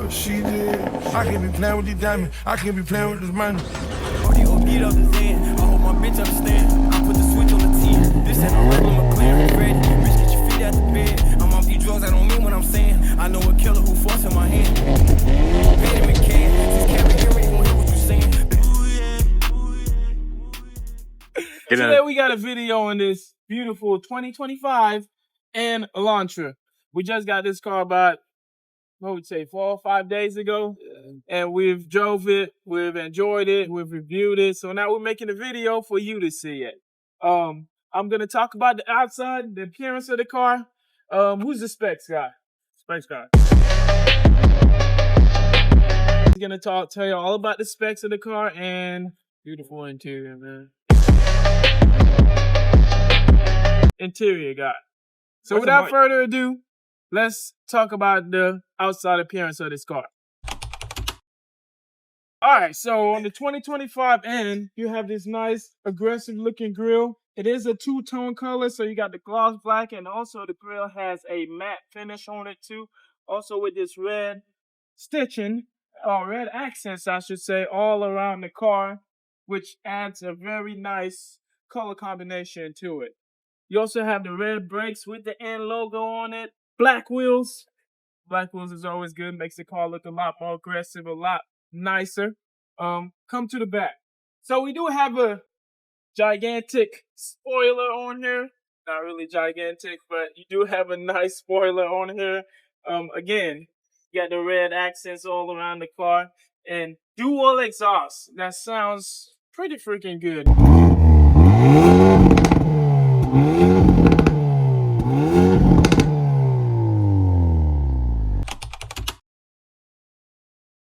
what she did. I can't be playing with these diamonds. I can't be playing with this money. Or you gon' beat up the Zen. I hope my bitch understand. I put the switch on the 10. This ain't no regular McLaren. Ready, bitch, get your feet out the bed. I'm off these drugs, I don't mean what I'm saying. I know a killer who forcing my hand. Paid him in cash. Since Captain Henry ain't gonna hear what you saying. Today we got a video on this beautiful 2025 N Elantra. We just got this car about, what would you say, 4 or 5 days ago, and we've drove it, we've enjoyed it, we've reviewed it. So now we're making a video for you to see it. I'm gonna talk about the outside, the appearance of the car. Who's the specs guy? Specs guy. He's gonna tell you all about the specs of the car and beautiful interior, man. Interior guy. So without further ado, let's talk about the outside appearance of this car. Alright, so on the 2025 N, you have this nice aggressive looking grille. It is a two-tone color, so you got the gloss black, and also the grille has a matte finish on it too. Also with this red stitching, or red accents I should say, all around the car, which adds a very nice color combination to it. You also have the red brakes with the N logo on it. Black wheels. Black wheels is always good. Makes the car look a lot more aggressive, a lot nicer. Come to the back. So we do have a gigantic spoiler on here. Not really gigantic, but you do have a nice spoiler on here. Again, you got the red accents all around the car. And dual exhaust. That sounds pretty freaking good.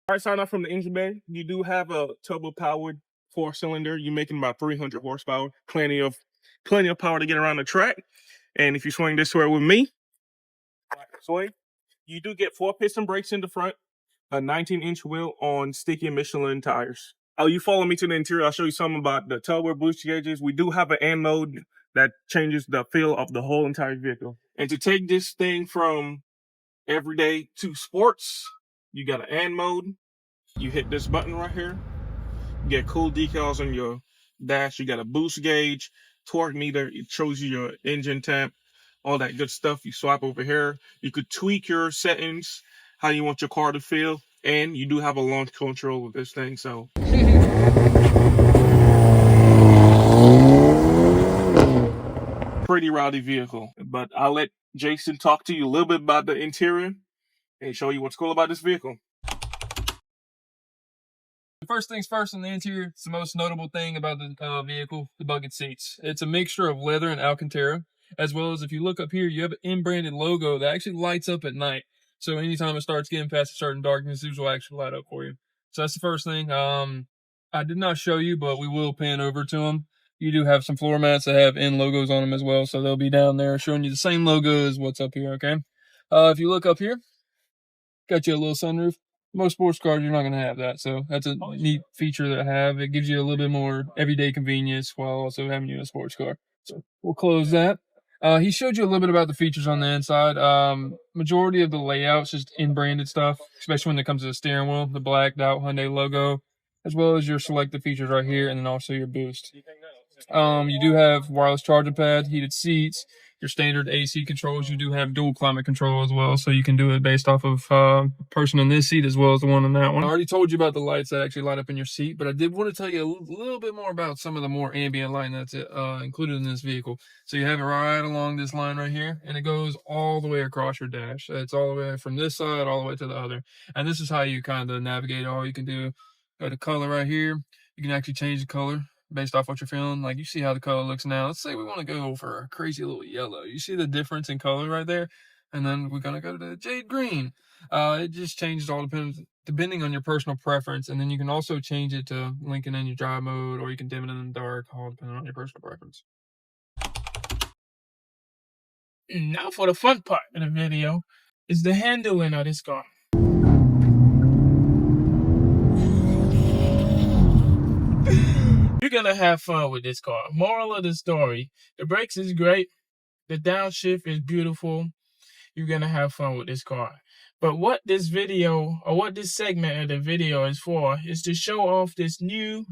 Alright, starting off from the engine bay, you do have a turbo-powered 4-cylinder. You're making about 300 horsepower, plenty of power to get around the track. And if you swing this way with me, swing, you do get 4-piston brakes in the front, a 19-inch wheel on sticky Michelin tires. Oh, you follow me to the interior, I'll show you something about the tailgate boost gauges. We do have an N mode that changes the feel of the whole entire vehicle. And to take this thing from everyday to sports, you got an N mode. You hit this button right here. You get cool decals on your dash. You got a boost gauge, torque meter. It shows you your engine temp, all that good stuff. You swipe over here. You could tweak your settings, how you want your car to feel. And you do have a launch control with this thing. So pretty rowdy vehicle. But I'll let Jason talk to you a little bit about the interior and show you what's cool about this vehicle. First things first, on the interior, it's the most notable thing about the vehicle, the bucket seats. It's a mixture of leather and Alcantara, as well as if you look up here, you have an in-branded logo that actually lights up at night. So anytime it starts getting past a certain darkness, these will actually light up for you. So that's the first thing. I did not show you, but we will pan over to them. You do have some floor mats that have N logos on them as well, so they'll be down there showing you the same logo as what's up here, okay? If you look up here, got you a little sunroof. Most sports cars, you're not going to have that. So that's a neat feature that I have. It gives you a little bit more everyday convenience while also having you in a sports car. So we'll close that. He showed you a little bit about the features on the inside. Majority of the layout's just in-branded stuff, especially when it comes to the steering wheel, the blacked out Hyundai logo, as well as your selected features right here, and then also your boost. You do have wireless charging pad, heated seats, your standard AC controls. You do have dual climate control as well, so you can do it based off of a person in this seat as well as the one in that one. I already told you about the lights that actually light up in your seat, but I did want to tell you a little bit more about some of the more ambient lighting that's included in this vehicle. So you have it right along this line right here, and it goes all the way across your dash. It's all the way from this side all the way to the other, and this is how you kind of navigate. All you can do, got a color right here. You can actually change the color based off what you're feeling. Like, you see how the color looks now. Let's say we want to go for a crazy little yellow. You see the difference in color right there? And then we're going to go to the jade green. It just changes all depending on your personal preference. And then you can also change it to linking in your drive mode, or you can dim it in the dark, all depending on your personal preference. Now for the fun part of the video is the handling of this car. You're gonna have fun with this car. Moral of the story, the brakes is great. The downshift is beautiful. You're gonna have fun with this car. But what this video, or what this segment of the video is for, is to show off this new,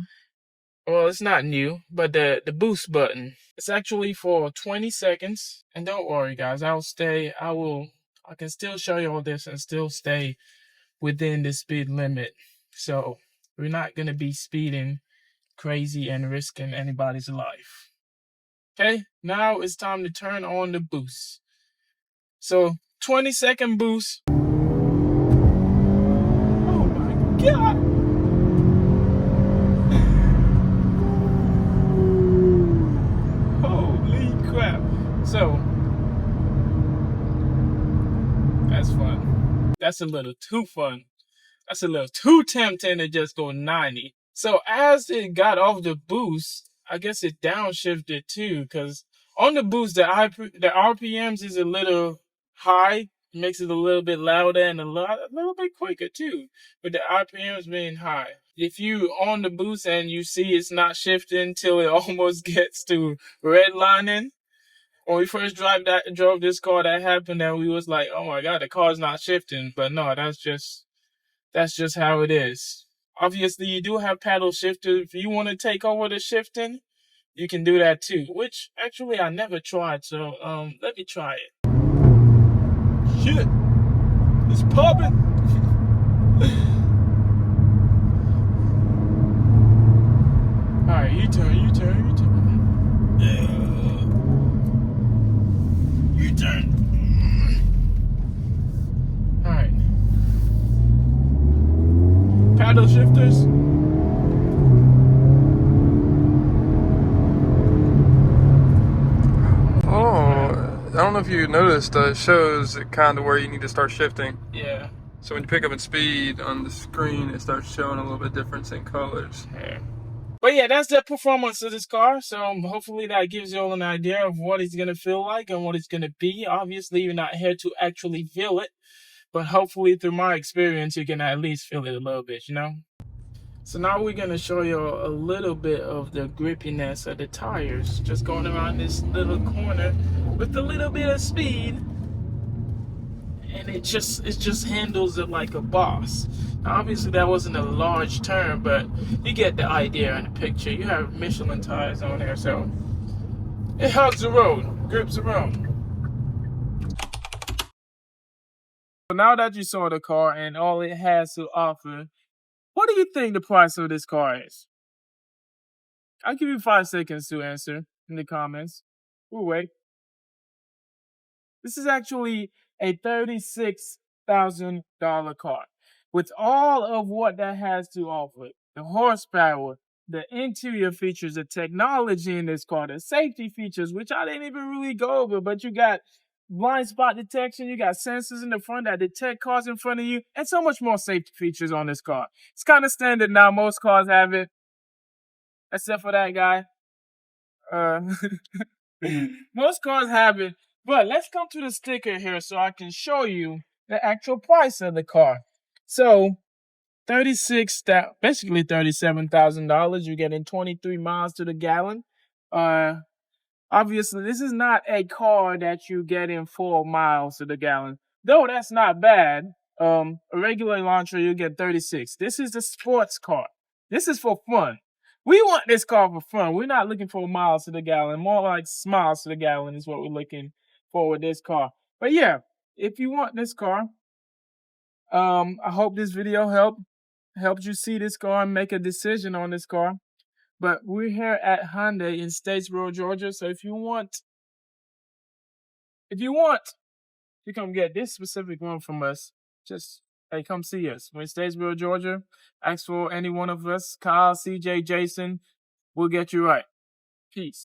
well, it's not new, but the boost button. It's actually for 20 seconds. And don't worry, guys, I can still show you all this and still stay within the speed limit. So we're not going to be speeding crazy and risking anybody's life. Okay, now it's time to turn on the boost. So 20-second boost. Oh my God. Holy crap. So that's fun. That's a little too fun. That's a little too tempting to just go 90. So as it got off the boost, I guess it downshifted too, because on the boost, the RPMs is a little high, makes it a little bit louder and a little bit quicker too, but the RPMs being high. If you on the boost and you see it's not shifting till it almost gets to redlining, when we first drove this car, that happened, and we was like, oh my God, the car's not shifting. But no, that's just how it is. Obviously, you do have paddle shifter. If you want to take over the shifting, you can do that too. Which actually I never tried, so let me try it. Shit, it's popping. All right, U-turn. Yeah. U-turn. All right. Paddle shifters. Oh, I don't know if you noticed, it shows kind of where you need to start shifting. Yeah. So when you pick up in speed on the screen, it starts showing a little bit difference in colors. Yeah. But yeah, that's the performance of this car. So hopefully that gives you all an idea of what it's going to feel like and what it's going to be. Obviously, you're not here to actually feel it. But hopefully through my experience, you can at least feel it a little bit, you know? So now we're going to show you a little bit of the grippiness of the tires. Just going around this little corner with a little bit of speed. And it just handles it like a boss. Now, obviously that wasn't a large turn, but you get the idea in the picture. You have Michelin tires on there, so it hugs the road, grips the road. So now that you saw the car and all it has to offer, what do you think the price of this car is? I'll give you 5 seconds to answer in the comments. We'll wait. This is actually a $36,000 car. With all of what that has to offer, the horsepower, the interior features, the technology in this car, the safety features, which I didn't even really go over, but you got blind spot detection, you got sensors in the front that detect cars in front of you, and so much more safety features on this car. It's kind of standard now. Most cars have it, except for that guy. Most cars have it. But let's come to the sticker here so I can show you the actual price of the car. So, basically $37,000. You're getting 23 miles to the gallon. Obviously, this is not a car that you get in 4 miles to the gallon. Though that's not bad. A regular Elantra, you get 36. This is the sports car. This is for fun. We want this car for fun. We're not looking for miles to the gallon. More like smiles to the gallon is what we're looking for with this car. But yeah, if you want this car, I hope this video helped you see this car and make a decision on this car. But we're here at Hyundai in Statesboro, Georgia. So if you want to come get this specific one from us, just come see us. We're in Statesboro, Georgia. Ask for any one of us, Kyle, CJ, Jason. We'll get you right. Peace.